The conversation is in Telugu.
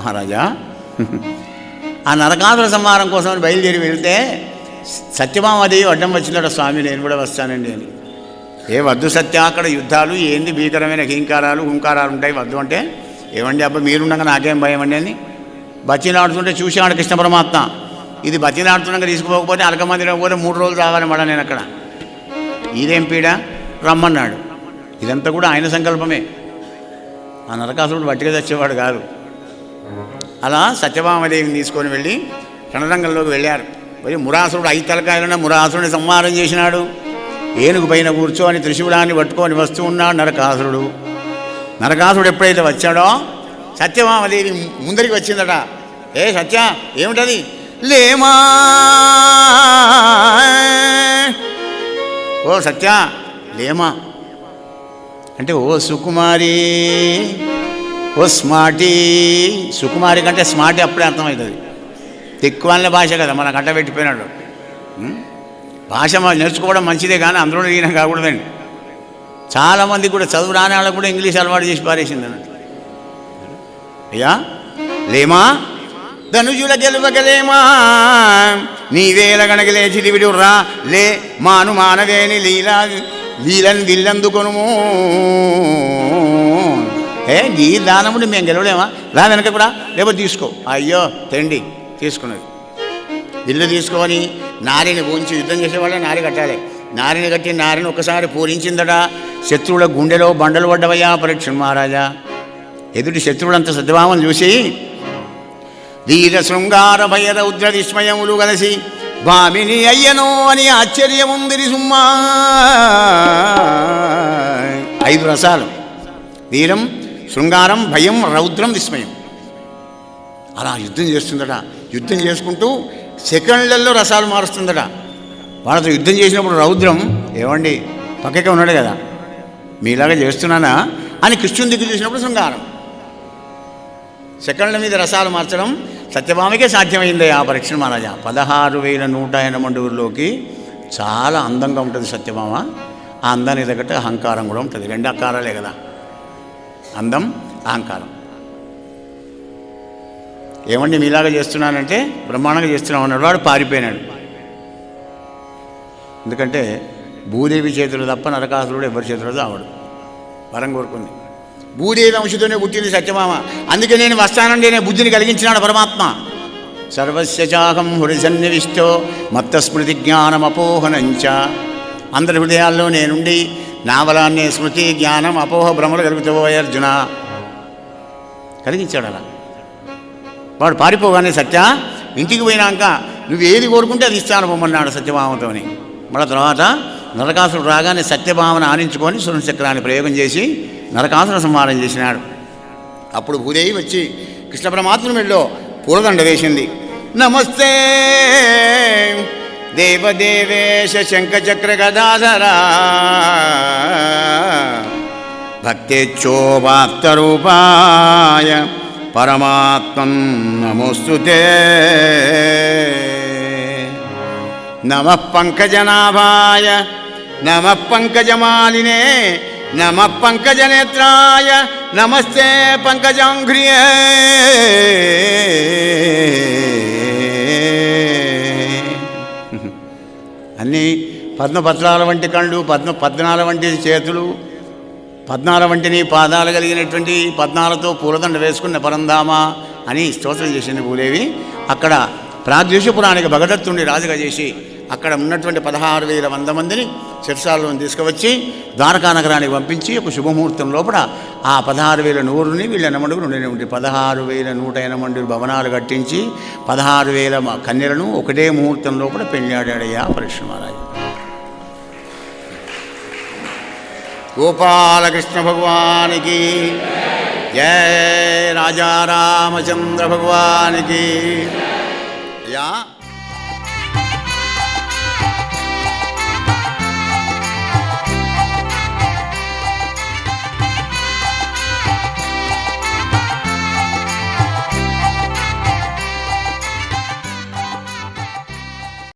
మహారాజా, ఆ నరకాసుర సంహారం కోసం బయలుదేరి వెళ్తే సత్యభామాదేవి అడ్డం వచ్చిందట, స్వామి నేను కూడా వస్తానండి అని. ఏ వద్దు సత్య, అక్కడ యుద్ధాలు ఏంది, భీకరమైన హీంకారాలు హుంకారాలు ఉంటాయి, వద్దు అంటే ఏమండి అబ్బా మీరుండగా నాకేం భయం అండి అని బతిలాడుతుంటే చూశాడు కృష్ణ పరమాత్మ. ఇది బతిలాడుతున్నాక తీసుకుపోకపోతే అరకమందిలో పోతే 3 రోజులు రావాలి మళ్ళా నేను అక్కడ, ఇదేం పీడ రమ్మన్నాడు. ఇదంతా కూడా ఆయన సంకల్పమే, ఆ నరకాసురుడు బట్టిగా తెచ్చేవాడు కాదు. అలా సత్యభామాదేవిని తీసుకొని వెళ్ళి రణరంగంలోకి వెళ్ళారు. మరి మురాసురుడు 5 తలకాయలున్న మురాసురుడిని సంహారం చేసినాడు. ఏనుగు పైన కూర్చొని త్రిశూలాన్ని పట్టుకొని వస్తూ ఉన్నాడు నరకాసురుడు. నరకాసురుడు ఎప్పుడైతే వచ్చాడో సత్యభామాదేవి ముందరికి వచ్చిందట. ఏ సత్య ఏమిటది? లేమా ఓ సత్య లేమా అంటే ఓ సుకుమారి, ఓ స్మార్టీ. సుకుమారి కంటే స్మార్టీ అప్పుడే అర్థమవుతుంది. తిక్కువాళ్ళ భాష కదా, మన గంట పెట్టిపోయినాడు. భాష నేర్చుకోవడం మంచిదే కానీ అందులో ఈయన కాకూడదండి. చాలామంది కూడా చదువు రాని వాళ్ళకు కూడా ఇంగ్లీష్ అలవాటు చేసి పారేసింది అన్నట్టు. అయ్యా లేమా ధనుజుల గెలువగలేమా, నీవేల గణగలేచి దివిడుర్రా లే మాను మానవేని లీలని విల్లందుకొనుము. ఈ దానముని మేము గెలవలేమా, రా వెనక కూడా లేకపోతే తీసుకో. అయ్యో తెండి తీసుకున్నది. విల్లు తీసుకొని నారిని పూంచి యుద్ధం చేసేవాళ్ళే నారి కట్టాలి. నారిని కట్టి నారిని ఒకసారి పూరించిందట. శత్రువుల గుండెలో బండలు పడ్డవయ్యా పరీక్ష మహారాజా. ఎదుటి శత్రువులంతా సత్యభామను చూసి ధీర శృంగార భయ రౌద్ర విస్మయములు కలిసి భామిని అయ్యనో అని ఆశ్చర్యముందిరి సుమ్మా. 5 రసాలు: వీరం, శృంగారం, భయం, రౌద్రం, విస్మయం. అలా యుద్ధం చేస్తుందట. యుద్ధం చేసుకుంటూ సెకండ్లలో రసాలు మారుస్తుందట. వాళ్ళతో యుద్ధం చేసినప్పుడు రౌద్రం, ఏమండి పక్కకే ఉన్నాడు కదా మీలాగా చేస్తున్నానా అని కృష్ణుని దిక్కు చూసినప్పుడు శృంగారం. సెకండ్ల మీద రసాలు మార్చడం సత్యభామకే సాధ్యమైంది ఆ పరీక్ష మహారాజా. 16,180 చాలా అందంగా ఉంటుంది సత్యభామ. ఆ అందానికి తగ్గట్టు అహంకారం కూడా ఉంటుంది. 2 అహంకారాలే కదా, అందం అహంకారం. ఏమండి మీలాగా చేస్తున్నానంటే బ్రహ్మాండంగా చేస్తున్నాం అన్నాడు. వాడు పారిపోయినాడు. ఎందుకంటే భూదేవి చేతులు తప్ప నరకాసురుడు ఎవరి చేతులు రావడు. వరం కోరుకుంది. భూదేవి అంశతోనే పుట్టింది సత్యభామ. అందుకే నేను వస్తానండి అనే బుద్ధిని కలిగించినాడు పరమాత్మ. సర్వస్య చాహం హృదయన్నివిష్టో మత్త స్మృతి జ్ఞానమపోహనంచ. అందరి హృదయాల్లో నేనుండి నా వలాన్నే స్మృతి జ్ఞానం అపోహ భ్రమలు కలుగుతావో అర్జున కలిగించాడు. అలా వాడు పారిపోగానే సత్య ఇంటికి పోయినాక నువ్వు ఏది కోరుకుంటే అది ఇస్తాను పొమ్మన్నాడు సత్యభామతోని. మళ్ళీ తర్వాత నరకాసురుడు రాగానే సత్యభామను ఆనించుకొని సురచక్రాన్ని ప్రయోగం చేసి నరకాసుర సంహారం చేసినాడు. అప్పుడు భూదేవి వచ్చి కృష్ణ పరమాత్మ మెడలో పూలదండ వేసింది. నమస్తే దేవదేవేశ శంఖచక్ర గదాధరా భక్తేచ్ఛోవాప్తరూపాయ పరమాత్మన్ నమోస్తుతే. నమః పంకజనాభాయ నమః పంకజమాలినే నమః పంకజనేత్రాయ నమస్తే పంకజాంఘ్రియే. అన్నీ పద్మపత్రాల వంటి కళ్ళు, పద్నాల వంటి చేతులు, 14 వంటిని పాదాలు కలిగినటువంటి 14తో పూలదండ వేసుకున్న పరంధామ అని స్తోత్రం చేసింది భూదేవి. అక్కడ ప్రాగ్దేశపురానికి భగదత్తుని రాజుగా చేసి అక్కడ ఉన్నటువంటి 16,100 మందిని శిరసాలను తీసుకువచ్చి ద్వారకా నగరానికి పంపించి ఒక శుభముహూర్తం లోపల ఆ 16,100ని వీళ్ళ ఎనమండుకు 16,180 భవనాలు కట్టించి 16,000 కన్యలను ఒకటే ముహూర్తం లోపల పెళ్ళాడాడయ్యా పరీక్ష మహారాజు. గోపాలకృష్ణ భగవానికి జయ, రాజా రామచంద్ర భగవానికి. యా